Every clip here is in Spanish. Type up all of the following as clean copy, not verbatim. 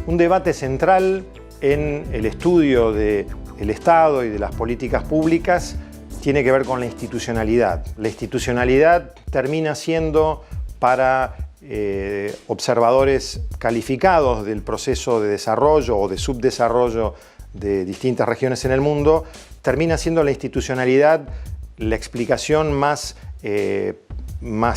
Un debate central en el estudio del Estado y de las políticas públicas tiene que ver con la institucionalidad. La institucionalidad termina siendo para observadores calificados del proceso de desarrollo o de subdesarrollo de distintas regiones en el mundo, termina siendo la institucionalidad la explicación más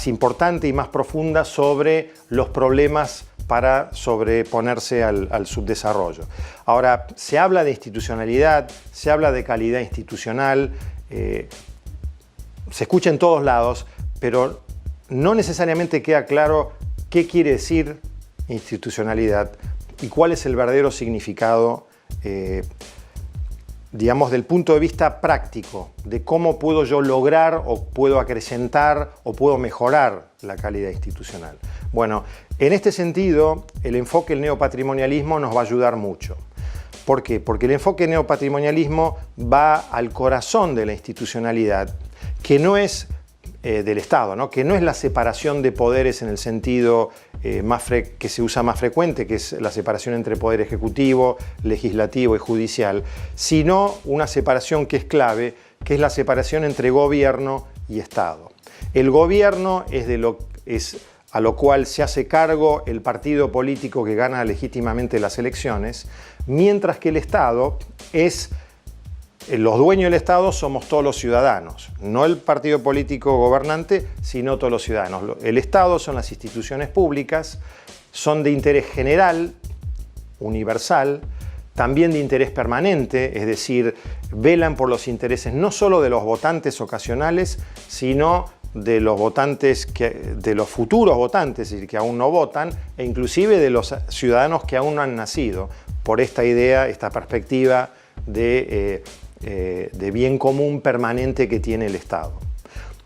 importante y más profunda sobre los problemas para sobreponerse al subdesarrollo. Ahora, se habla de institucionalidad, se habla de calidad institucional, se escucha en todos lados, pero no necesariamente queda claro qué quiere decir institucionalidad y cuál es el verdadero significado, digamos, del punto de vista práctico, de cómo puedo yo lograr o puedo acrecentar o puedo mejorar la calidad institucional. Bueno, en este sentido, el enfoque del neopatrimonialismo nos va a ayudar mucho. ¿Por qué? Porque el enfoque del neopatrimonialismo va al corazón de la institucionalidad, que no es del Estado, ¿no? Que no es la separación de poderes en el sentido que se usa más frecuente, que es la separación entre poder ejecutivo, legislativo y judicial, sino una separación que es clave, que es la separación entre gobierno y Estado. El gobierno es a lo cual se hace cargo el partido político que gana legítimamente las elecciones, mientras que el Estado es... Los dueños del Estado somos todos los ciudadanos, no el partido político gobernante, sino todos los ciudadanos. El Estado son las instituciones públicas, son de interés general, universal, también de interés permanente, es decir, velan por los intereses no solo de los votantes ocasionales, sino de los votantes, de los futuros votantes, es decir, que aún no votan, e inclusive de los ciudadanos que aún no han nacido, por esta idea, esta perspectiva de bien común permanente que tiene el Estado.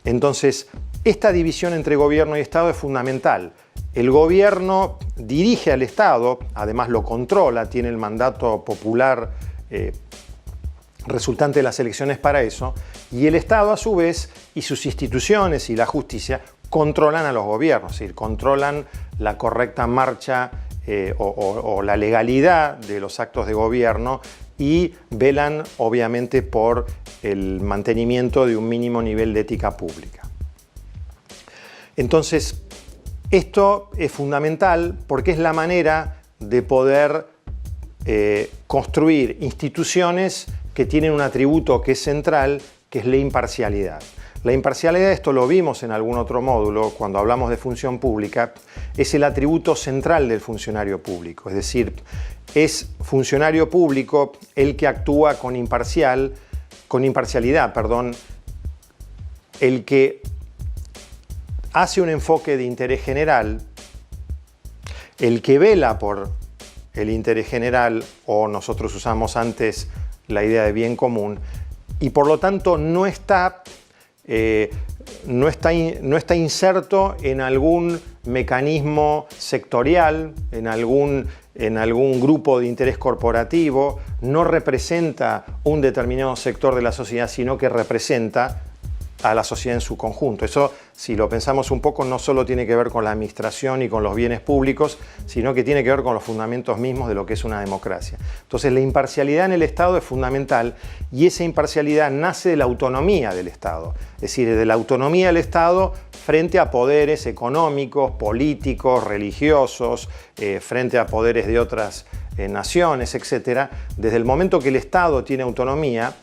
Entonces, esta división entre gobierno y Estado es fundamental. El gobierno dirige al Estado, además lo controla, tiene el mandato popular resultante de las elecciones para eso, y el Estado a su vez, y sus instituciones y la justicia, controlan a los gobiernos, es decir, controlan la correcta marcha o la legalidad de los actos de gobierno y velan obviamente por el mantenimiento de un mínimo nivel de ética pública. Entonces, esto es fundamental porque es la manera de poder construir instituciones que tienen un atributo que es central, que es la imparcialidad. La imparcialidad, esto lo vimos en algún otro módulo, cuando hablamos de función pública, es el atributo central del funcionario público. Es decir, es funcionario público el que actúa con imparcialidad, el que hace un enfoque de interés general, el que vela por el interés general, o nosotros usamos antes la idea de bien común, y por lo tanto no está inserto en algún mecanismo sectorial, en algún grupo de interés corporativo, no representa un determinado sector de la sociedad, sino que representa a la sociedad en su conjunto. Eso, si lo pensamos un poco, no solo tiene que ver con la administración y con los bienes públicos, sino que tiene que ver con los fundamentos mismos de lo que es una democracia. Entonces, la imparcialidad en el Estado es fundamental y esa imparcialidad nace de la autonomía del Estado, es decir, de la autonomía del Estado frente a poderes económicos, políticos, religiosos, frente a poderes de otras naciones, etc. Desde el momento que el Estado tiene autonomía,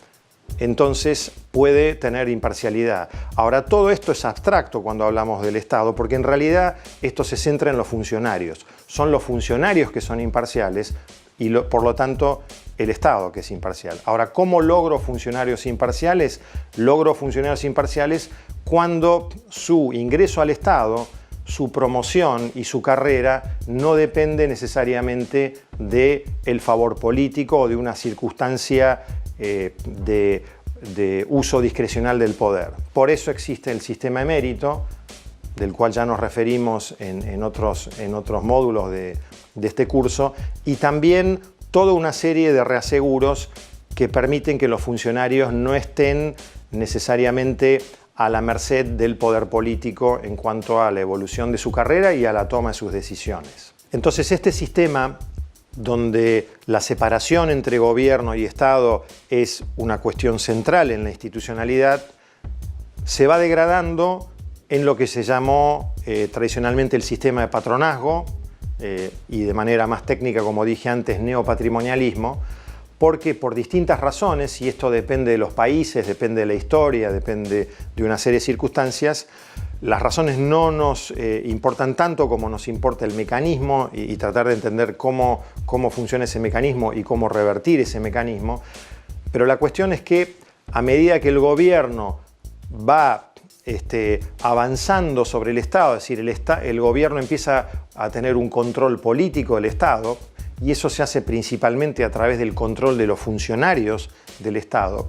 entonces puede tener imparcialidad. Ahora, todo esto es abstracto cuando hablamos del Estado, porque en realidad esto se centra en los funcionarios. Son los funcionarios que son imparciales y por lo tanto el Estado que es imparcial. Ahora, ¿cómo logro funcionarios imparciales? Logro funcionarios imparciales cuando su ingreso al Estado, su promoción y su carrera no depende necesariamente del favor político o de una circunstancia de uso discrecional del poder. Por eso existe el sistema de mérito, del cual ya nos referimos en otros módulos de este curso, y también toda una serie de reaseguros que permiten que los funcionarios no estén necesariamente a la merced del poder político en cuanto a la evolución de su carrera y a la toma de sus decisiones. Entonces, este sistema donde la separación entre gobierno y Estado es una cuestión central en la institucionalidad, se va degradando en lo que se llamó tradicionalmente el sistema de patronazgo y de manera más técnica, como dije antes, neopatrimonialismo, porque por distintas razones, y esto depende de los países, depende de la historia, depende de una serie de circunstancias, las razones no nos importan tanto como nos importa el mecanismo y tratar de entender cómo funciona ese mecanismo y cómo revertir ese mecanismo. Pero la cuestión es que a medida que el gobierno va avanzando sobre el Estado, es decir, el gobierno empieza a tener un control político del Estado, y eso se hace principalmente a través del control de los funcionarios del Estado,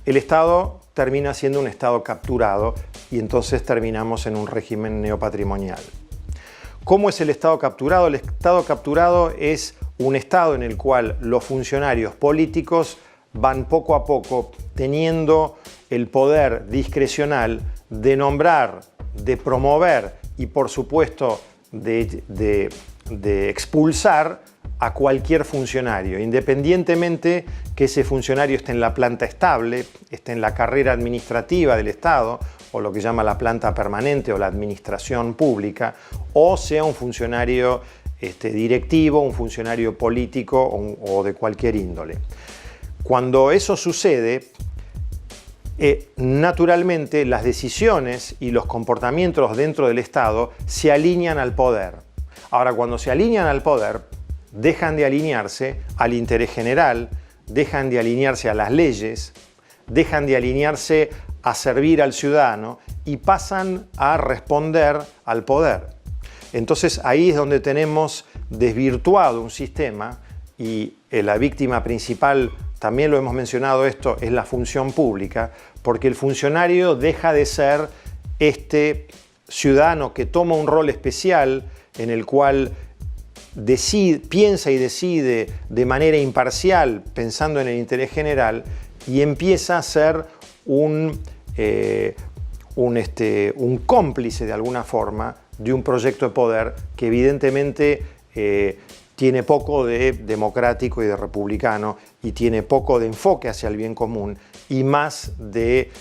el Estado termina siendo un Estado capturado y entonces terminamos en un régimen neopatrimonial. ¿Cómo es el Estado capturado? El Estado capturado es un Estado en el cual los funcionarios políticos van poco a poco teniendo el poder discrecional de nombrar, de promover y por supuesto de expulsar a cualquier funcionario, independientemente que ese funcionario esté en la planta estable, esté en la carrera administrativa del Estado, o lo que llama la planta permanente o la administración pública, o sea un funcionario directivo, un funcionario político o de cualquier índole. Cuando eso sucede, naturalmente las decisiones y los comportamientos dentro del Estado se alinean al poder. Ahora, cuando se alinean al poder, dejan de alinearse al interés general, dejan de alinearse a las leyes, dejan de alinearse a servir al ciudadano y pasan a responder al poder. Entonces ahí es donde tenemos desvirtuado un sistema y la víctima principal, también lo hemos mencionado esto, es la función pública, porque el funcionario deja de ser este ciudadano que toma un rol especial en el cual piensa y decide de manera imparcial, pensando en el interés general, y empieza a ser un cómplice de alguna forma de un proyecto de poder que evidentemente tiene poco de democrático y de republicano y tiene poco de enfoque hacia el bien común y más de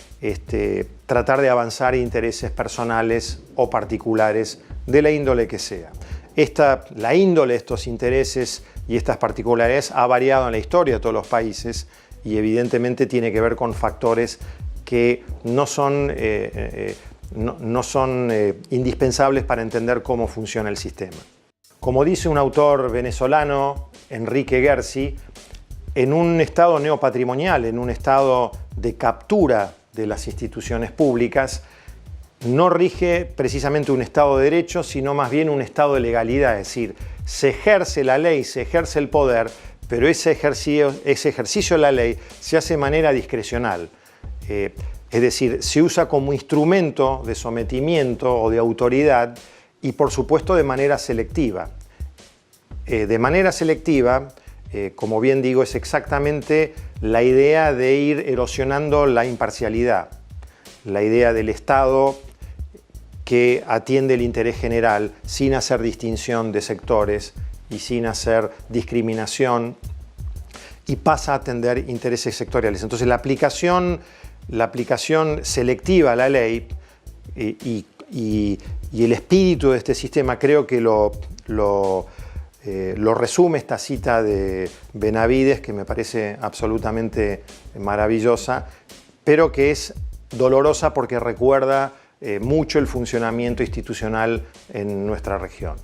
tratar de avanzar intereses personales o particulares de la índole que sea. La índole de estos intereses y estas particularidades ha variado en la historia de todos los países y evidentemente tiene que ver con factores que no son indispensables para entender cómo funciona el sistema. Como dice un autor venezolano, Enrique Gersi, en un estado neopatrimonial, en un estado de captura de las instituciones públicas, no rige precisamente un Estado de Derecho, sino más bien un Estado de legalidad, es decir, se ejerce la ley, se ejerce el poder, pero ese ejercicio de la ley se hace de manera discrecional. Es decir, se usa como instrumento de sometimiento o de autoridad y por supuesto de manera selectiva. De manera selectiva, como bien digo, es exactamente la idea de ir erosionando la imparcialidad, la idea del Estado que atiende el interés general sin hacer distinción de sectores y sin hacer discriminación y pasa a atender intereses sectoriales. Entonces la aplicación selectiva a la ley y el espíritu de este sistema creo que lo resume esta cita de Benavides, que me parece absolutamente maravillosa, pero que es dolorosa porque recuerda mucho el funcionamiento institucional en nuestra región.